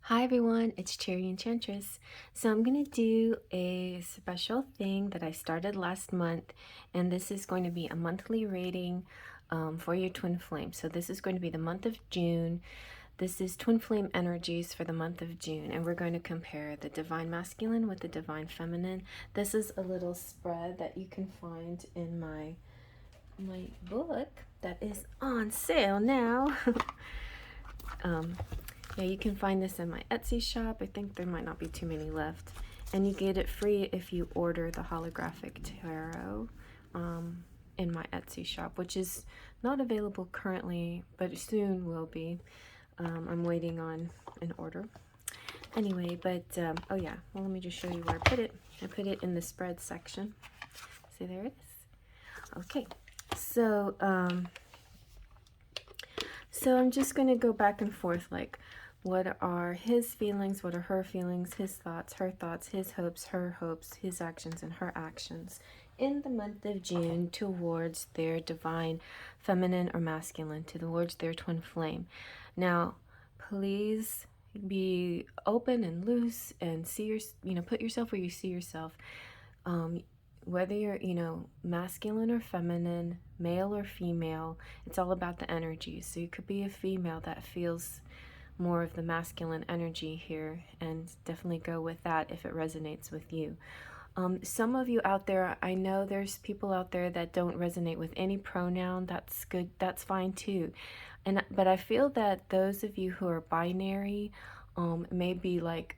Hi everyone, it's Cherry Enchantress. So I'm going to do a special thing that I started last month, and this is going to be a monthly reading for your twin flame. So this is going to be the month of June. This is twin flame energies for the month of June, and we're going to compare the divine masculine with the divine feminine. This is a little spread that you can find in my book that is on sale now. Yeah, you can find this in my Etsy shop. I think there might not be too many left. And you get it free if you order the holographic tarot in my Etsy shop, which is not available currently, but soon will be. I'm waiting on an order. Anyway, but, oh yeah, well, let me just show you where I put it. I put it in the spread section. See, there it is. Okay, so I'm just going to go back and forth, like, what are his feelings, what are her feelings, his thoughts, her thoughts, his hopes, her hopes, his actions, and her actions in the month of June towards their divine feminine or masculine, towards their twin flame. Now, please be open and loose and see your, put yourself where you see yourself. Whether you're, masculine or feminine, male or female, it's all about the energy. So you could be a female that feels more of the masculine energy here, and definitely go with that if it resonates with you. Some of you out there, I know there's people out there that don't resonate with any pronoun. That's good, that's fine too. But I feel that those of you who are binary, maybe like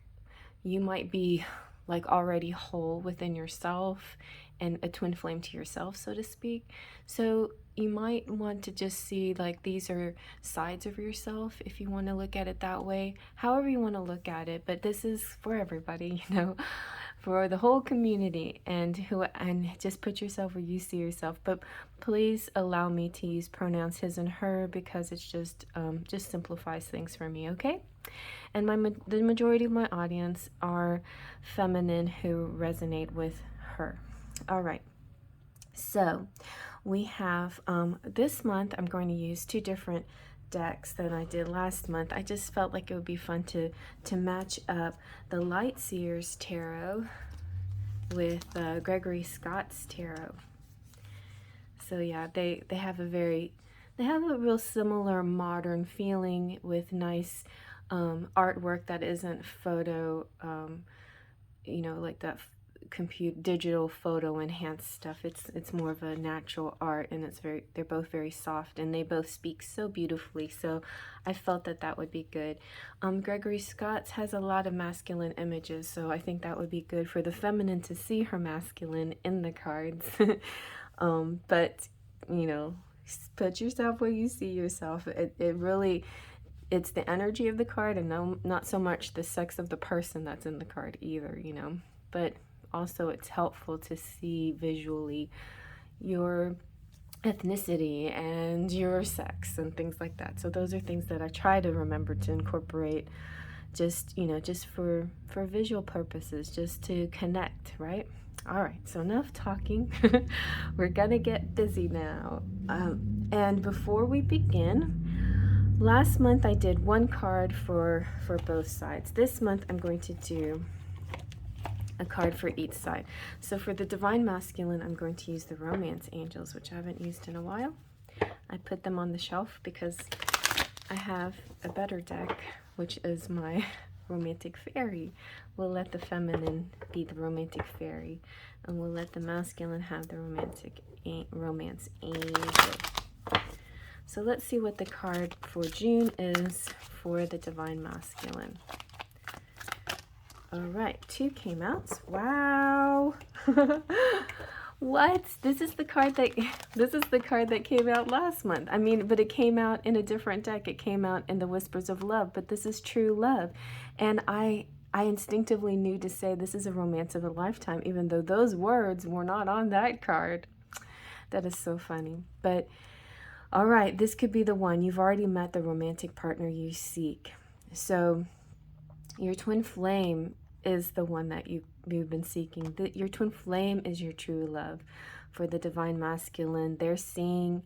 you might be like already whole within yourself and a twin flame to yourself, so to speak. So you might want to just see like these are sides of yourself, if you want to look at it that way, however you want to look at it. But this is for everybody, for the whole community, and just put yourself where you see yourself. But please allow me to use pronouns his and her, because it's just simplifies things for me, okay? And the majority of my audience are feminine who resonate with her. All right, so we have this month I'm going to use two different decks than I did last month. I just felt like it would be fun to match up the Light Seers Tarot with Gregory Scott's Tarot. So yeah, they have a real similar modern feeling with nice artwork that isn't photo, like that digital photo enhanced stuff. It's more of a natural art, and they're both very soft, and they both speak so beautifully. So I felt that would be good. Gregory Scott's has a lot of masculine images, so I think that would be good for the feminine to see her masculine in the cards. But put yourself where you see yourself. It's the energy of the card, and not so much the sex of the person that's in the card either, but also it's helpful to see visually your ethnicity and your sex and things like that. So those are things that I try to remember to incorporate, just for visual purposes, just to connect, right? All right, so enough talking. We're gonna get busy now. And before we begin, last month I did one card for both sides. This month I'm going to do a card for each side. So for the divine masculine, I'm going to use the romance angels, which I haven't used in a while. I put them on the shelf because I have a better deck, which is my romantic fairy. We'll let the feminine be the romantic fairy, and we'll let the masculine have the romance angel. So let's see what the card for June is for the divine masculine. All right, 2 came out. Wow. What? This is the card that came out last month. I mean, but it came out in a different deck. It came out in the Whispers of Love, but this is True Love. And I instinctively knew to say this is a romance of a lifetime, even though those words were not on that card. That is so funny. But all right, this could be the one. You've already met the romantic partner you seek. So your twin flame is the one that you've been seeking. Your twin flame is your true love. For the divine masculine, they're seeing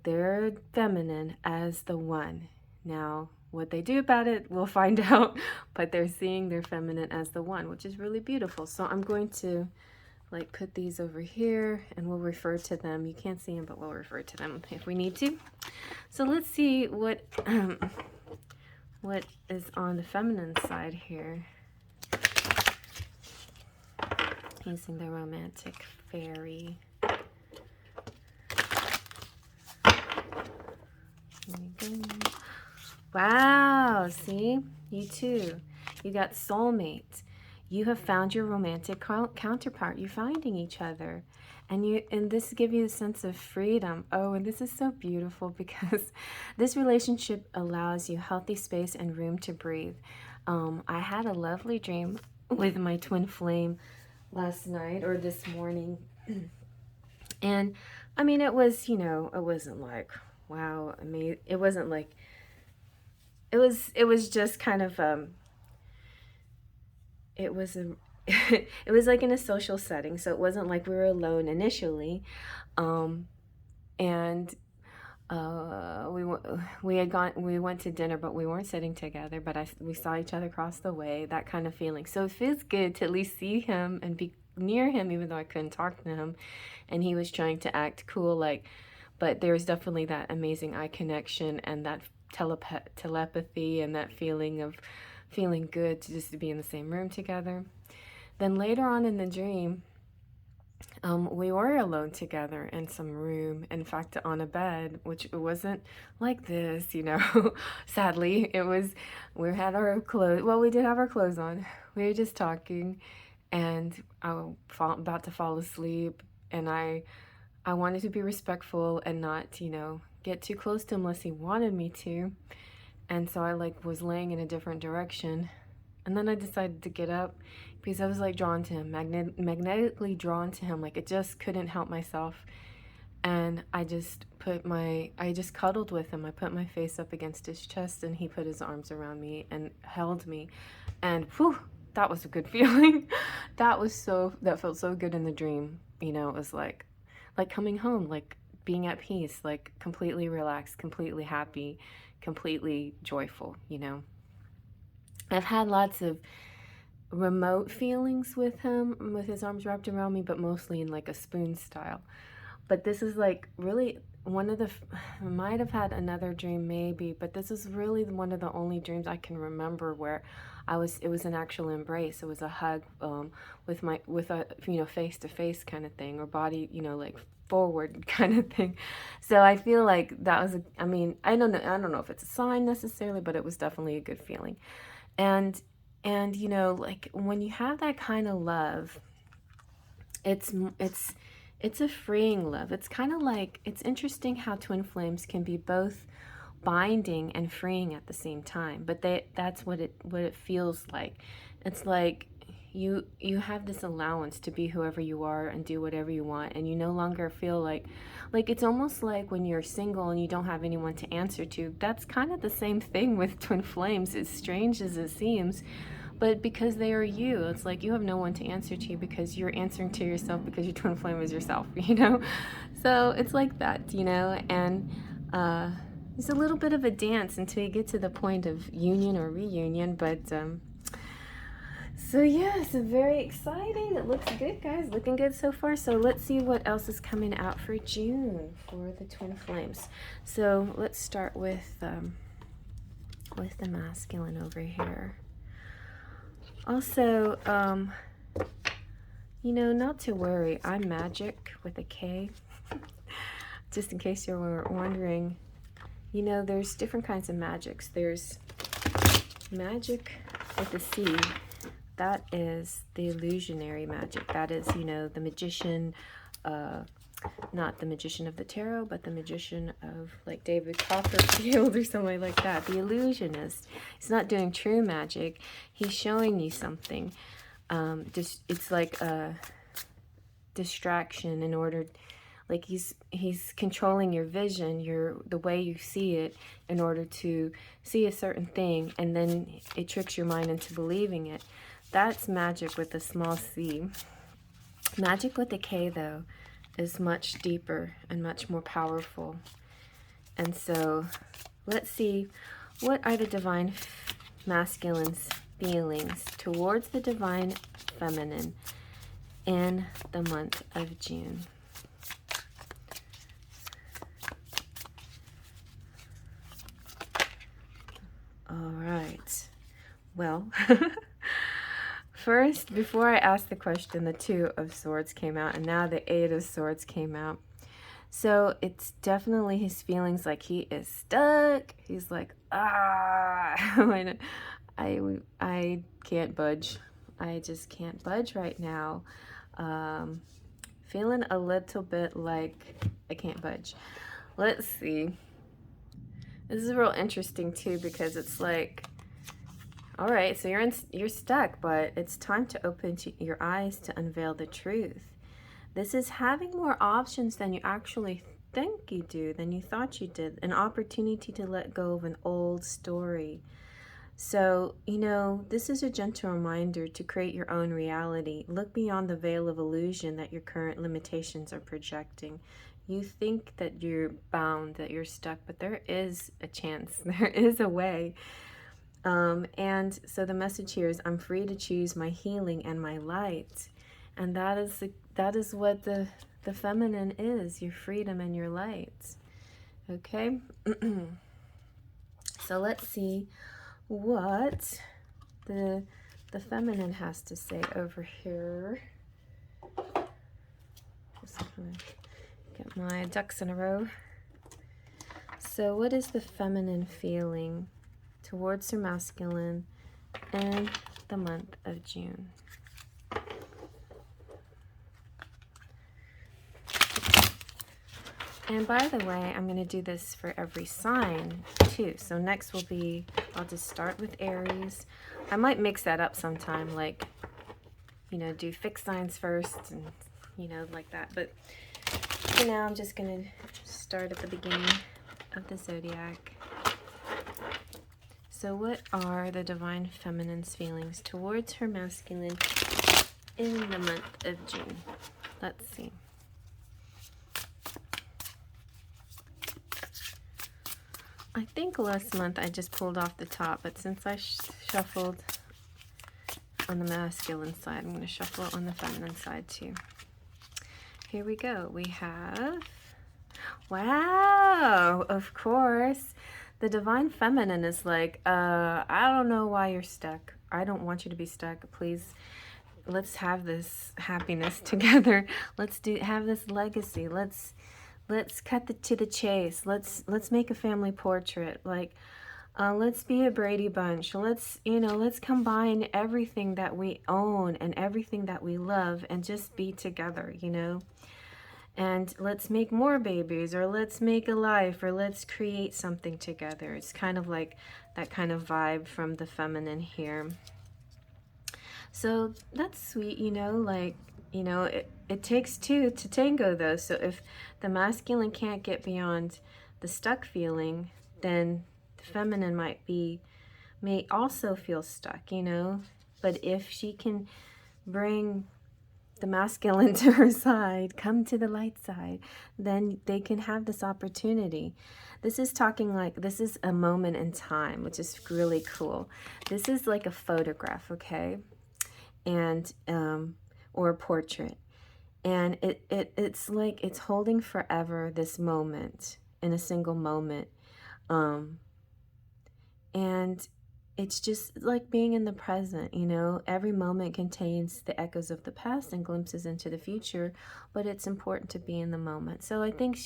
their feminine as the one. Now, what they do about it, we'll find out. But they're seeing their feminine as the one, which is really beautiful. So I'm going to like put these over here and we'll refer to them. You can't see them, but we'll refer to them if we need to. So let's see what is on the feminine side here. Using the romantic fairy. Wow, see? You too. You got soulmates. You have found your romantic counterpart. You're finding each other. And this gives you a sense of freedom. Oh, and this is so beautiful because this relationship allows you healthy space and room to breathe. I had a lovely dream with my twin flame last night or this morning. And I mean, it was, you know, it wasn't like, wow, I mean, it wasn't like, it was just kind of, it was it was like in a social setting, so it wasn't like we were alone initially. And we went to dinner, but we weren't sitting together, but we saw each other across the way, that kind of feeling. So it feels good to at least see him and be near him, even though I couldn't talk to him, and he was trying to act cool, like, but there was definitely that amazing eye connection and that telepathy and that feeling of feeling good to just be in the same room together. Then later on in the dream, we were alone together in some room, in fact, on a bed, which wasn't like this, you know. Sadly, it was, we had our clothes, well, we did have our clothes on. We were just talking, and I was about to fall asleep, and I wanted to be respectful and not, you know, get too close to him unless he wanted me to. And so I like was laying in a different direction. And then I decided to get up because I was like drawn to him, magnetically drawn to him. Like I just couldn't help myself. And I just cuddled with him. I put my face up against his chest and he put his arms around me and held me. And whew, that was a good feeling. That felt so good in the dream. You know, it was like coming home, like being at peace, like completely relaxed, completely happy, completely joyful, you know. I've had lots of remote feelings with him, with his arms wrapped around me, but mostly in like a spoon style. But this is like really one of the, I might have had another dream maybe, but this is really one of the only dreams I can remember where it was an actual embrace. It was a hug with a, you know, face to face kind of thing, or body, you know, like forward kind of thing. So I feel like that was, I mean, I don't know if it's a sign necessarily, but it was definitely a good feeling. And you know, like when you have that kind of love, it's a freeing love. It's kind of like, it's interesting how twin flames can be both binding and freeing at the same time, but that's what it feels like. It's like you have this allowance to be whoever you are and do whatever you want, and you no longer feel like it's almost like when you're single and you don't have anyone to answer to. That's kind of the same thing with twin flames, as strange as it seems. But because they are you, it's like you have no one to answer to because you're answering to yourself, because your twin flame is yourself, you know? So it's like that, you know? And it's a little bit of a dance until you get to the point of union or reunion. But so yeah, so very exciting. It looks good, guys. Looking good so far. So let's see what else is coming out for June for the twin flames. So let's start with the masculine over here. Also, you know, not to worry, I'm Magick with a K. Just in case you were wondering, you know, there's different kinds of magics. There's magic with a C. That is the illusionary magic. That is, you know, the magician, not the magician of the tarot, but the magician of like David Copperfield or somebody like that. The illusionist. He's not doing true magic. He's showing you something. It's like a distraction in order, like he's controlling your vision, the way you see it, in order to see a certain thing, and then it tricks your mind into believing it. That's magic with a small c. Magic with a K, though, is much deeper and much more powerful. And so let's see What are the divine masculine's feelings towards the divine feminine in the month of June? All right. Well, first, before I asked the question, the Two of Swords came out, and now the Eight of Swords came out. So it's definitely his feelings like he is stuck. He's like, I can't budge. I just can't budge right now. Feeling a little bit like I can't budge. Let's see. This is real interesting too, because it's like, all right, so you're stuck, but it's time to open your eyes to unveil the truth. This is having more options than you actually think you do, than you thought you did. An opportunity to let go of an old story. So, you know, this is a gentle reminder to create your own reality. Look beyond the veil of illusion that your current limitations are projecting. You think that you're bound, that you're stuck, but there is a chance. There is a way. And so the message here is, I'm free to choose my healing and my light. And that is what the feminine is, your freedom and your light. Okay? So let's see what the feminine has to say over here. Just gonna get my ducks in a row. So what is the feminine feeling towards her masculine in the month of June? And by the way, I'm going to do this for every sign too. So next will be, I'll just start with Aries. I might mix that up sometime, like, you know, do fixed signs first and, you know, like that. But for now, I'm just going to start at the beginning of the zodiac. So what are the divine feminine's feelings towards her masculine in the month of June? Let's see. I think last month I just pulled off the top, but since I shuffled on the masculine side, I'm going to shuffle on the feminine side too. Here we go. We have, wow, of course. The divine feminine is like, I don't know why you're stuck. I don't want you to be stuck. Please, let's have this happiness together. Let's have this legacy. Let's cut to the chase. Let's make a family portrait. Like, let's be a Brady Bunch. Let's combine everything that we own and everything that we love and just be together, you know. And let's make more babies, or let's make a life, or let's create something together. It's kind of like that kind of vibe from the feminine here. So that's sweet, you know, like, you know, it takes two to tango though. So if the masculine can't get beyond the stuck feeling, then the feminine may also feel stuck, you know. But if she can bring the masculine to her side, come to the light side, then they can have this opportunity. This is talking like, this is a moment in time, which is really cool. This is like a photograph, okay? And or a portrait, and it's like it's holding forever this moment in a single moment, and it's just like being in the present, you know. Every moment contains the echoes of the past and glimpses into the future, but it's important to be in the moment. So I think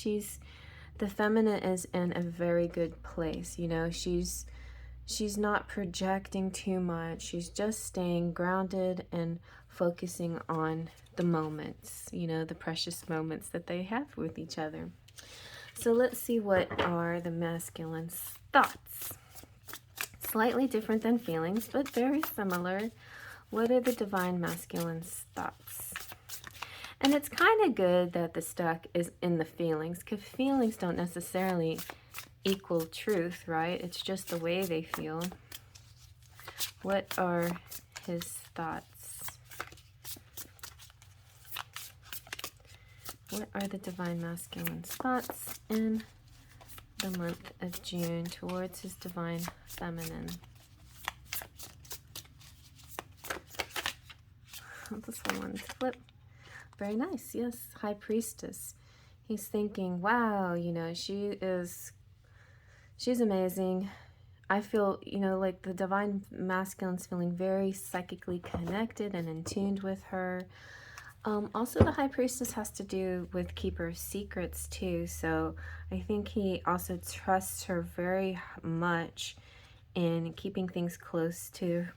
the feminine is in a very good place, you know. She's not projecting too much. She's just staying grounded and focusing on the moments, you know, the precious moments that they have with each other. So let's see, what are the masculine's thoughts? Slightly different than feelings, but very similar. What are the divine masculine's thoughts? And it's kind of good that the stuck is in the feelings, because feelings don't necessarily equal truth, right? It's just the way they feel. What are his thoughts? What are the divine masculine's thoughts in the month of June towards his divine feminine. This one flip. Very nice. Yes, High Priestess. He's thinking, wow, you know, she's amazing. I feel, you know, like the divine masculine's feeling very psychically connected and in tune with her. Also, the High Priestess has to do with keeper of secrets too. So I think he also trusts her very much in keeping things close to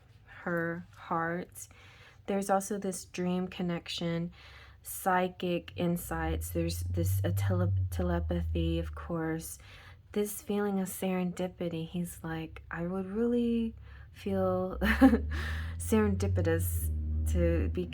her heart. There's also this dream connection, psychic insights. There's this telepathy, of course. This feeling of serendipity. He's like, I would really feel serendipitous to be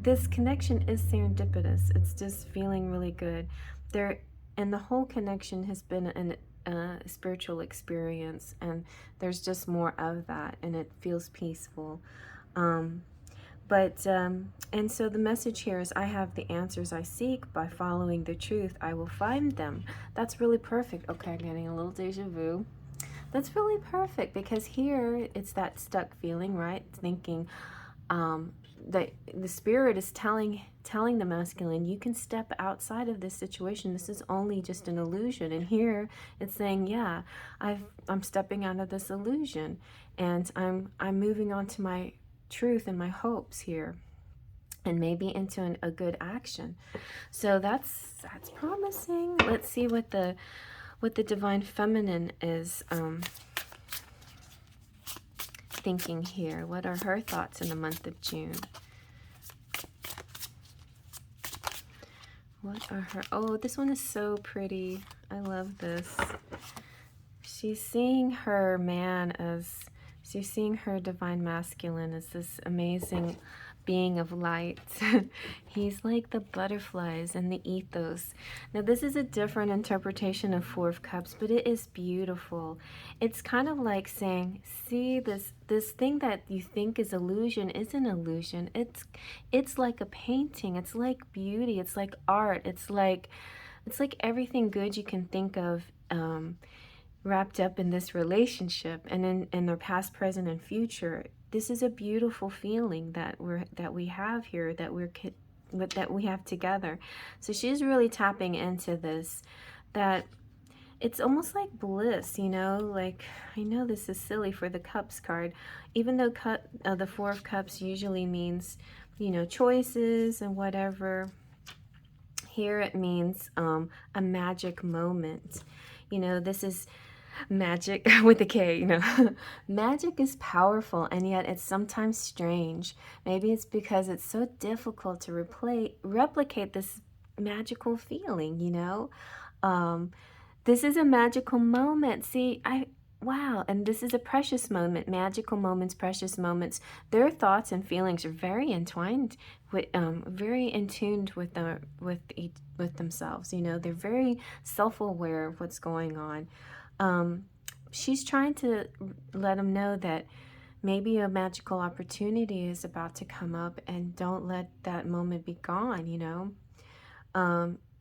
this connection is serendipitous. It's just feeling really good there, and the whole connection has been a spiritual experience, and there's just more of that, and it feels peaceful. And so the message here is, I have the answers I seek. By following the truth, I will find them. That's really perfect. Okay, I'm getting a little deja vu. That's really perfect, because here it's that stuck feeling, right? Thinking that the spirit is telling the masculine, you can step outside of this situation. This is only just an illusion. And here it's saying, yeah, I'm stepping out of this illusion, and I'm moving on to my truth and my hopes here, and maybe into a good action. So that's promising. Let's see what the divine feminine is thinking here. What are her thoughts in the month of June? What are her... Oh, this one is so pretty. I love this. She's seeing her man as... She's seeing her divine masculine as this amazing being of light. He's like the butterflies and the ethos. Now, this is a different interpretation of Four of Cups, but it is beautiful. It's kind of like saying, see, this thing that you think is illusion isn't illusion. It's like a painting. It's like beauty. It's like art. It's like everything good you can think of, wrapped up in this relationship, and in their past, present, and future. This is a beautiful feeling that we have here, that we have together. So she's really tapping into this, that it's almost like bliss, you know. Like, I know this is silly for the Cups card, even though the Four of Cups usually means, you know, choices and whatever. Here it means a magic moment. You know, this is magic with a K, you know. Magic is powerful, and yet it's sometimes strange. Maybe it's because it's so difficult to replicate this magical feeling, you know. This is a magical moment. See, wow, and this is a precious moment. Magical moments, precious moments. Their thoughts and feelings are very entwined with, very in tune with themselves. You know, they're very self-aware of what's going on. She's trying to let them know that maybe a magical opportunity is about to come up, and don't let that moment be gone, you know.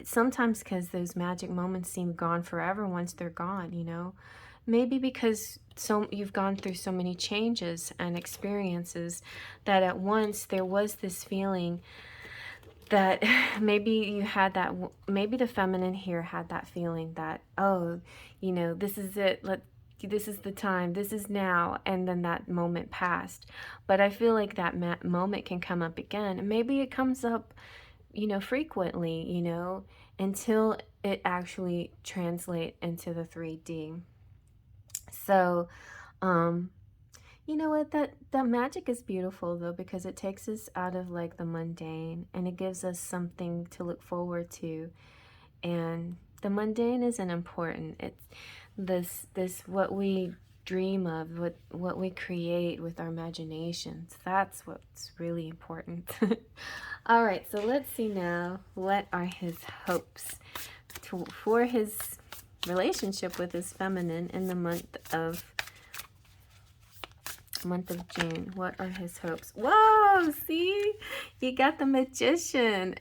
Sometimes because those magic moments seem gone forever once they're gone, you know. Maybe because you've gone through so many changes and experiences that at once there was this feeling that maybe you had that, maybe the feminine here had that feeling that, oh, you know, this is it, this is the time, this is now, and then that moment passed. But I feel like that moment can come up again, and maybe it comes up, you know, frequently, you know, until it actually translates into the 3D. So, you know what, that magic is beautiful though, because it takes us out of like the mundane, and it gives us something to look forward to. And the mundane isn't important. It's this what we dream of, what we create with our imaginations. That's what's really important. All right, so let's see now, what are his hopes for his relationship with his feminine in the month of June. What are his hopes? Whoa, see, you got the Magician.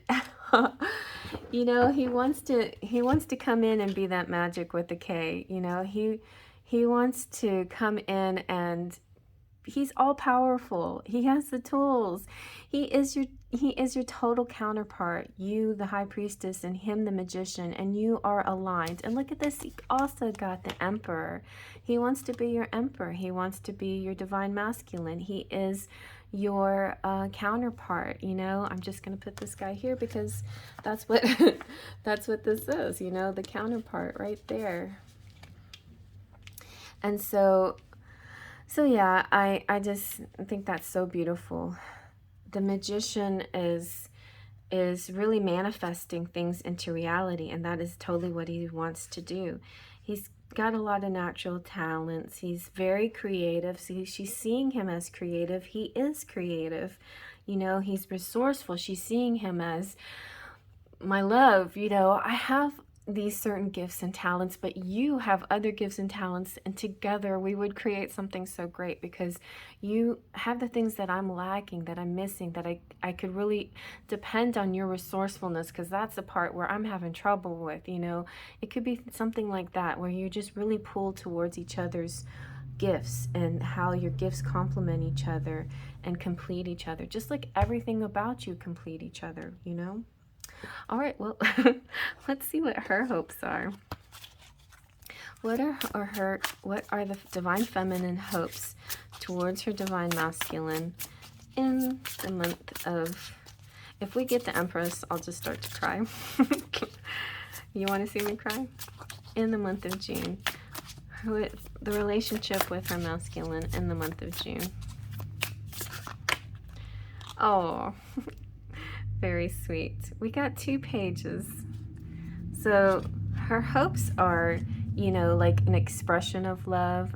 You know, he wants to come in and be that Magick with the K. You know, he wants to come in, and he's all powerful. He has the tools. He is your total counterpart. You, the high priestess, and him, the magician, and you are aligned. And look at this. He also got the emperor. He wants to be your emperor. He wants to be your divine masculine. He is your counterpart. You know, I'm just gonna put this guy here because that's what that's what this is. You know, the counterpart right there. And so yeah, I just think that's so beautiful. The magician is really manifesting things into reality, and that is totally what he wants to do. He's got a lot of natural talents. He's very creative. So she's seeing him as creative. He is creative. You know, he's resourceful. She's seeing him as, my love, you know, I have these certain gifts and talents, but you have other gifts and talents, and together we would create something so great, because you have the things that I'm lacking, that I'm missing, that I could really depend on your resourcefulness, because that's the part where I'm having trouble with. You know, it could be something like that, where you just really pull towards each other's gifts, and how your gifts complement each other and complete each other, just like everything about you complete each other, you know. All right, well, let's see what her hopes are. What are the divine feminine hopes towards her divine masculine in the month of, if we get the Empress, I'll just start to cry. You want to see me cry? In the month of June. The relationship with her masculine in the month of June. Oh, very sweet. We got 2 pages. So her hopes are, you know, like an expression of love.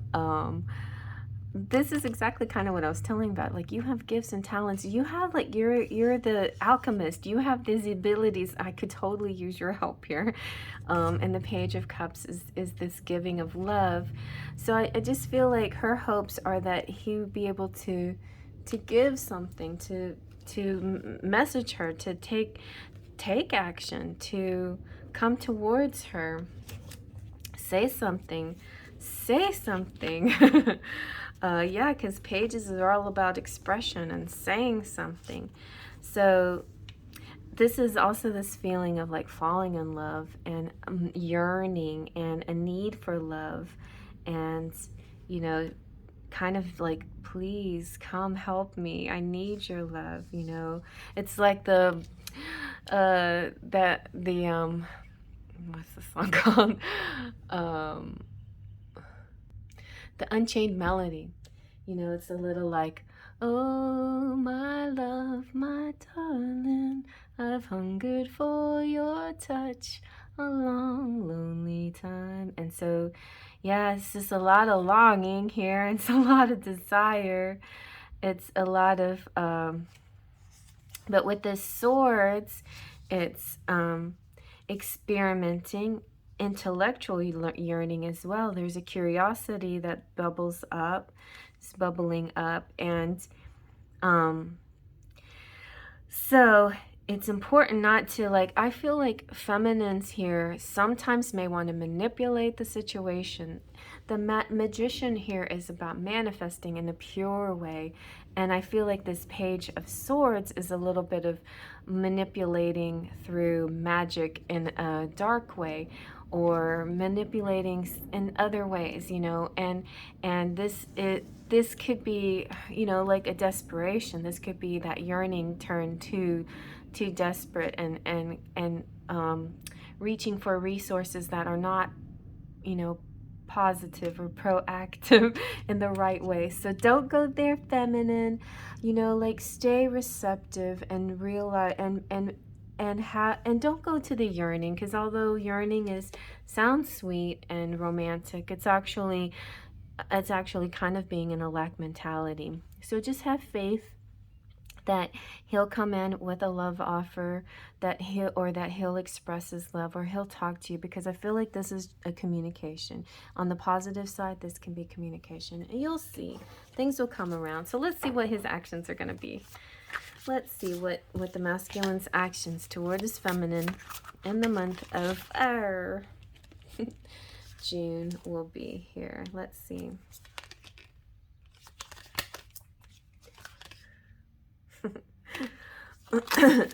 This is exactly kind of what I was telling about. Like, you have gifts and talents. You have, like, you're the alchemist. You have these abilities. I could totally use your help here. And the Page of Cups is this giving of love. So I just feel like her hopes are that he would be able to give something, to message her, to take action, to come towards her, say something. Yeah, because pages are all about expression and saying something. So this is also this feeling of like falling in love, and yearning, and a need for love, and, you know, kind of like, please come help me, I need your love. You know, it's like the what's the song called, the Unchained Melody. You know, it's a little like, oh my love, my darling, I've hungered for your touch a long lonely time. And so yeah, it's just a lot of longing here. It's a lot of desire. It's a lot of but with the swords, it's experimenting, intellectual yearning as well. There's a curiosity that bubbles up, it's bubbling up, and so it's important not to, like, I feel like feminines here sometimes may want to manipulate the situation. The magician here is about manifesting in a pure way, and I feel like this Page of Swords is a little bit of manipulating through magic in a dark way, or manipulating in other ways, you know. And this could be, you know, like a desperation. This could be that yearning turned too desperate, and reaching for resources that are not, you know, positive or proactive in the right way. So don't go there, feminine. You know, like, stay receptive and realize, and don't go to the yearning, because although yearning sounds sweet and romantic, it's actually kind of being in a lack mentality. So just have faith that he'll come in with a love offer, that he'll express his love, or he'll talk to you, because I feel like this is a communication. On the positive side, this can be communication, and you'll see things will come around. So let's see what his actions are going to be. Let's see what the masculine's actions toward his feminine in the month of June will be here. Let's see. I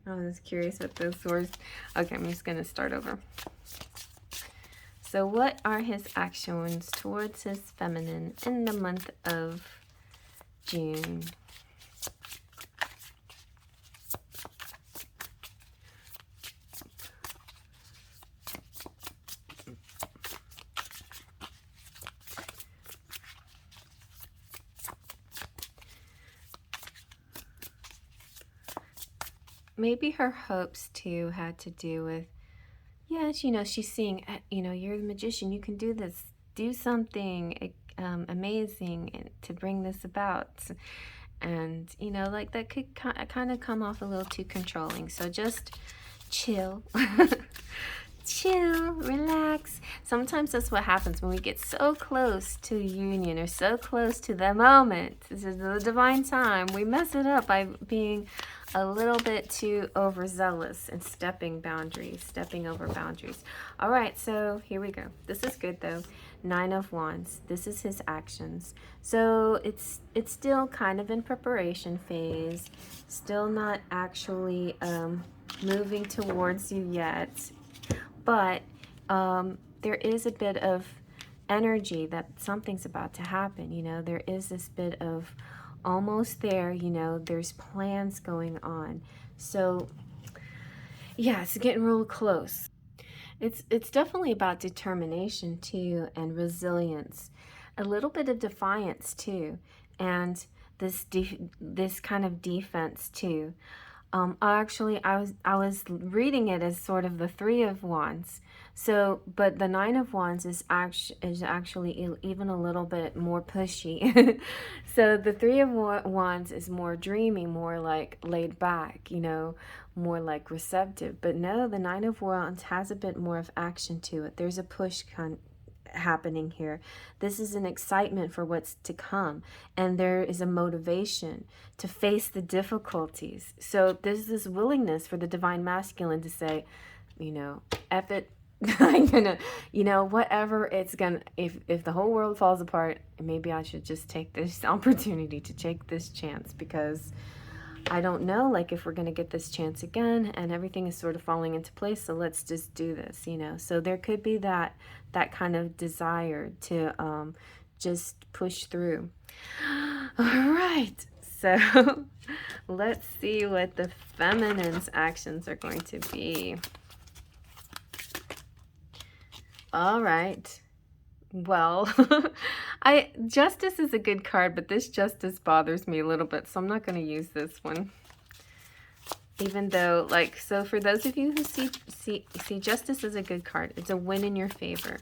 was curious what those words. Okay, I'm just going to start over. So what are his actions towards his feminine in the month of June? Maybe her hopes too had to do with, yes, you know, she's seeing, you know, you're the magician, you can do this, do something amazing to bring this about. And, you know, like that could kind of come off a little too controlling. So just chill. Chill, relax. Sometimes that's what happens when we get so close to union or so close to the moment. This is the divine time. We mess it up by being a little bit too overzealous and stepping over boundaries. All right, so here we go. This is good though. 9 of Wands. This is his actions. So it's still kind of in preparation phase. Still not actually moving towards you yet. But there is a bit of energy that something's about to happen. You know, there is this bit of almost there, you know, there's plans going on. So yeah, it's getting real close. It's definitely about determination too, and resilience, a little bit of defiance too, and this kind of defense too. Actually, I was reading it as sort of the 3 of Wands. So, but the 9 of Wands is actually even a little bit more pushy. So the 3 of Wands is more dreamy, more like laid back, you know, more like receptive. But no, the 9 of Wands has a bit more of action to it. There's a push happening here. This is an excitement for what's to come, and there is a motivation to face the difficulties. So there's this willingness for the divine masculine to say, you know, F it, I'm gonna, you know, whatever it's gonna, if the whole world falls apart, maybe I should just take this opportunity to take this chance, because I don't know, like, if we're going to get this chance again, and everything is sort of falling into place, so let's just do this, you know. So there could be that kind of desire to just push through. All right, so let's see what the feminine's actions are going to be. All right. Well, Justice is a good card, but this Justice bothers me a little bit, so I'm not going to use this one. Even though, like, so for those of you who see Justice as a good card, it's a win in your favor.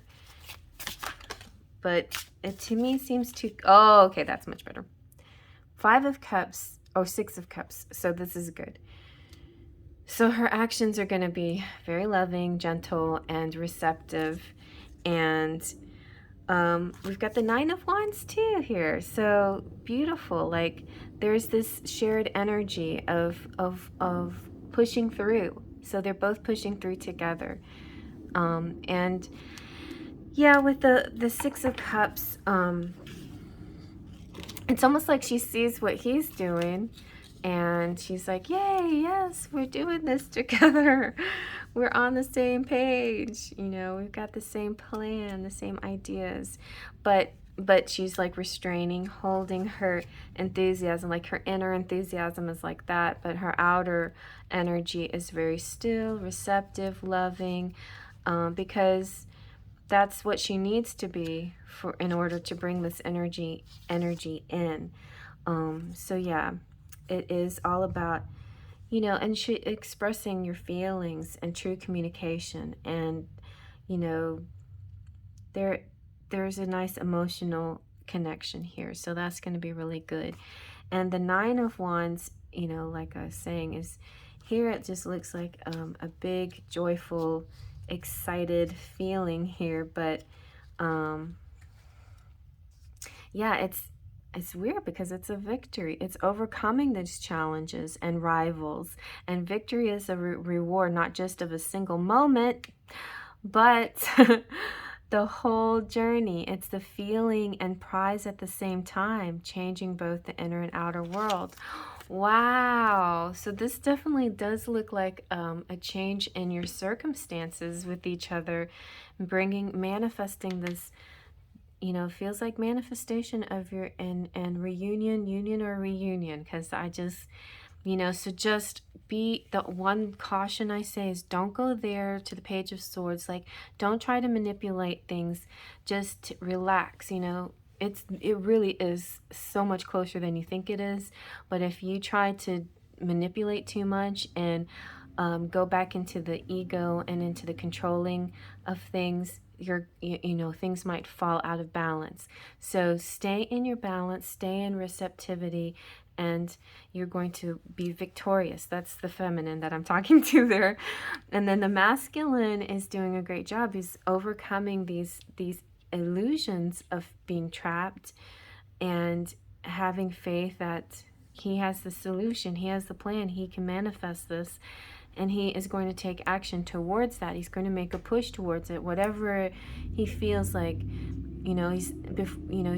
But it to me seems too, oh, okay, that's much better. 5 of Cups, or 6 of Cups, so this is good. So her actions are going to be very loving, gentle, and receptive, and we've got the 9 of Wands too here. So beautiful. Like, there's this shared energy of pushing through. So they're both pushing through together. And yeah, with the 6 of Cups, it's almost like she sees what he's doing, and she's like, yay, yes, we're doing this together. We're on the same page. You know, we've got the same plan, the same ideas. But she's like restraining, holding her enthusiasm. Like, her inner enthusiasm is like that, but her outer energy is very still, receptive, loving, because that's what she needs to be in order to bring this energy in. So yeah, it is all about, you know, and expressing your feelings and true communication. And, you know, there's a nice emotional connection here. So that's going to be really good. And the 9 of Wands, you know, like I was saying, is here it just looks like a big, joyful, excited feeling here. But yeah, it's weird because it's a victory. It's overcoming these challenges and rivals. And victory is a reward, not just of a single moment, but the whole journey. It's the feeling and prize at the same time, changing both the inner and outer world. Wow. So this definitely does look like a change in your circumstances with each other, manifesting this, you know, feels like manifestation of your and reunion, union or reunion, because I just, you know, so just be, the one caution I say is don't go there to the Page of Swords. Like, don't try to manipulate things. Just relax, you know. It really is so much closer than you think it is. But if you try to manipulate too much and go back into the ego and into the controlling of things, you know, things might fall out of balance. So stay in your balance, stay in receptivity, and you're going to be victorious. That's the feminine that I'm talking to there. And then the masculine is doing a great job. He's overcoming these illusions of being trapped and having faith that he has the solution, he has the plan, he can manifest this, and he is going to take action towards that. He's going to make a push towards it, whatever he feels like. You know, he's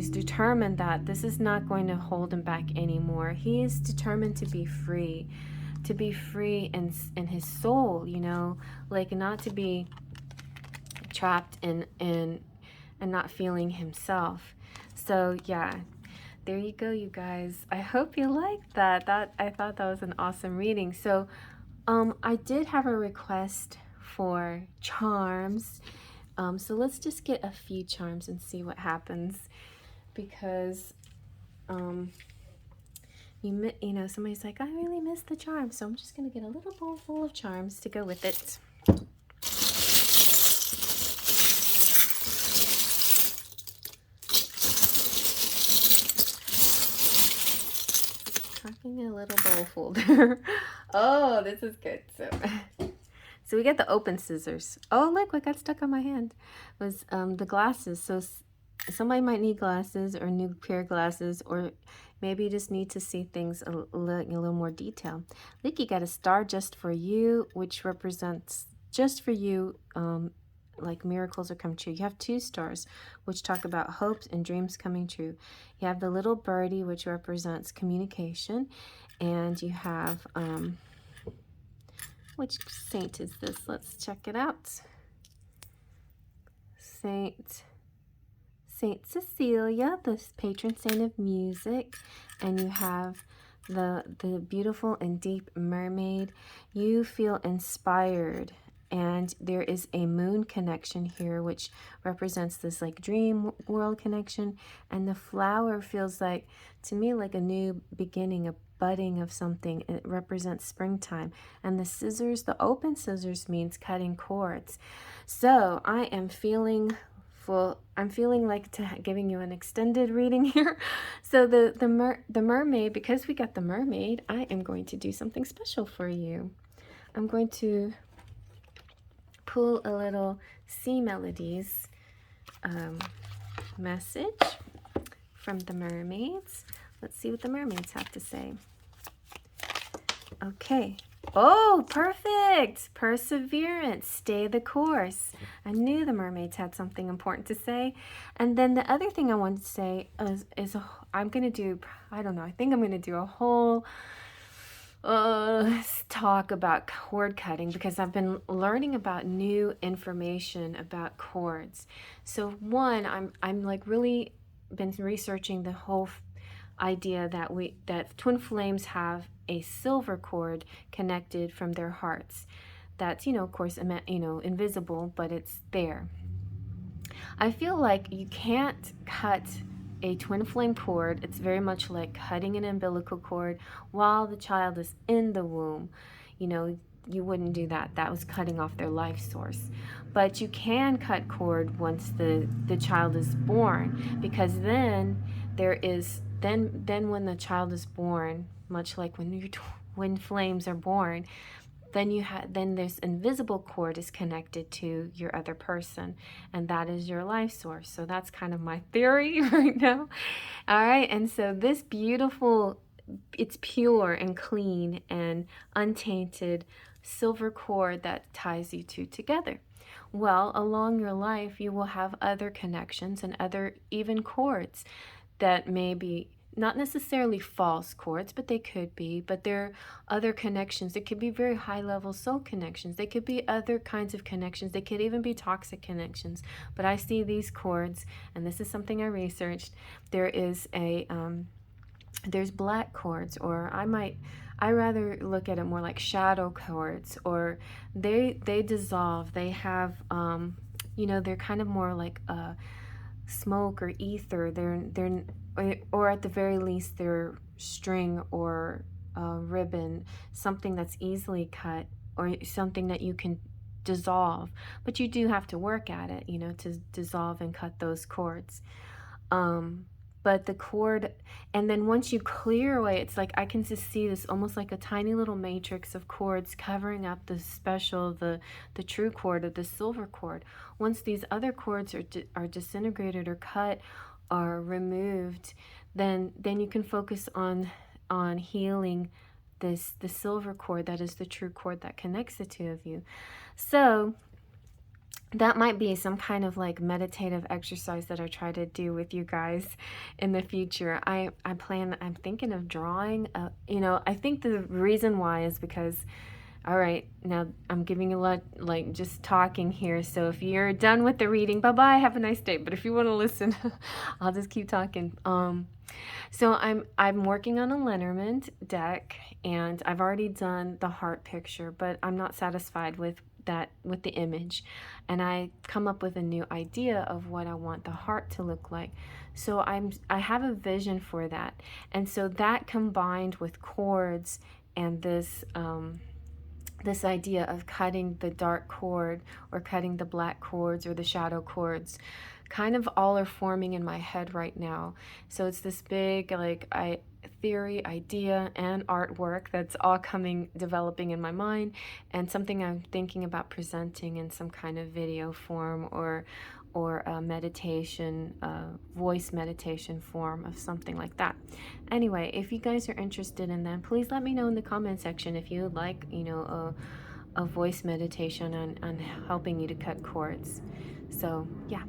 determined that this is not going to hold him back anymore. He is determined to be free in his soul, you know, like not to be trapped in and not feeling himself. So yeah, there you go, you guys. I hope you liked that. I thought that was an awesome reading. So I did have a request for charms. So let's just get a few charms and see what happens, because you know, somebody's like, I really miss the charms, so I'm just gonna get a little bowl full of charms to go with it. Talking a little bowl full there. Oh, this is good. So we get the open scissors. Oh, look what got stuck on my hand was the glasses. So somebody might need glasses or a new pair of glasses, or maybe you just need to see things in a little more detail. Look, you got a star just for you, which represents just for you, like miracles are come true. You have 2 stars, which talk about hopes and dreams coming true. You have the little birdie, which represents communication, and you have which saint is this? Let's check it out. Saint Cecilia, the patron saint of music, and you have the beautiful and deep mermaid. You feel inspired, and there is a moon connection here, which represents this like dream world connection, and the flower feels like, to me, like a new beginning, a budding of something. It represents springtime. And the scissors, the open scissors, means cutting cords. So I am feeling full. I'm feeling like giving you an extended reading here. So the mermaid, because we got the mermaid, I am going to do something special for you. I'm going to pull a little sea melodies message from the mermaids. Let's see what the mermaids have to say. Okay. Oh, perfect. Perseverance. Stay the course. I knew the mermaids had something important to say. And then the other thing I wanted to say is I'm going to do, I don't know, I think I'm going to do a whole talk about cord cutting, because I've been learning about new information about cords. So one, I'm like really been researching the whole idea that twin flames have a silver cord connected from their hearts. That's, you know, of course, you know, invisible, but it's there. I feel like you can't cut a twin flame cord. It's very much like cutting an umbilical cord while the child is in the womb. You know, you wouldn't do that. That was cutting off their life source. But you can cut cord once the child is born, because then there is then when the child is born, much like when flames are born, then this invisible cord is connected to your other person, and that is your life source. So that's kind of my theory right now. All right, and so this beautiful, it's pure and clean and untainted silver cord that ties you two together. Well, along your life, you will have other connections and other even cords that may be not necessarily false cords, but they could be. But there are other connections. It could be very high-level soul connections. They could be other kinds of connections. They could even be toxic connections. But I see these cords, and this is something I researched. There is a there's black cords, or I rather look at it more like shadow cords, or they dissolve. They have you know, they're kind of more like smoke or ether. They're or at the very least they're string or ribbon, something that's easily cut or something that you can dissolve, but you do have to work at it, you know, to dissolve and cut those cords. But the cord, and then once you clear away, it's like I can just see this almost like a tiny little matrix of cords covering up the special, the true cord of the silver cord. Once these other cords are disintegrated or cut or removed, then you can focus on healing the silver cord that is the true cord that connects the two of you. So that might be some kind of like meditative exercise that I try to do with you guys in the future. I'm thinking of drawing, you know, I think the reason why is because, all right, now I'm giving you a lot, like just talking here. So if you're done with the reading, bye-bye, have a nice day. But if you want to listen, I'll just keep talking. So I'm working on a Lenormand deck, and I've already done the heart picture, but I'm not satisfied with the image, and I come up with a new idea of what I want the heart to look like. So I have a vision for that, and so that combined with cords and this this idea of cutting the dark cord or cutting the black cords or the shadow cords kind of all are forming in my head right now. So it's this big like theory, idea, and artwork that's all developing in my mind, and something I'm thinking about presenting in some kind of video form or a meditation, voice meditation form of something like that. Anyway, if you guys are interested in that, please let me know in the comment section if you would like, you know, a voice meditation on helping you to cut cords. So yeah,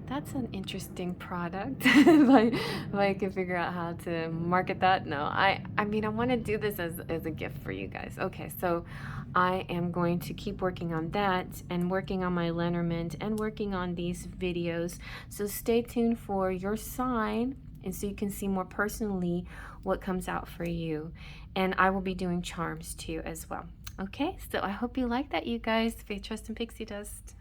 that's an interesting product. if I can figure out how to market that. No, I mean, I want to do this as a gift for you guys. Okay, so I am going to keep working on that and working on my Lenormand and working on these videos. So stay tuned for your sign, and so you can see more personally what comes out for you. And I will be doing charms too as well. Okay, so I hope you like that, you guys. Faith, trust, and pixie dust.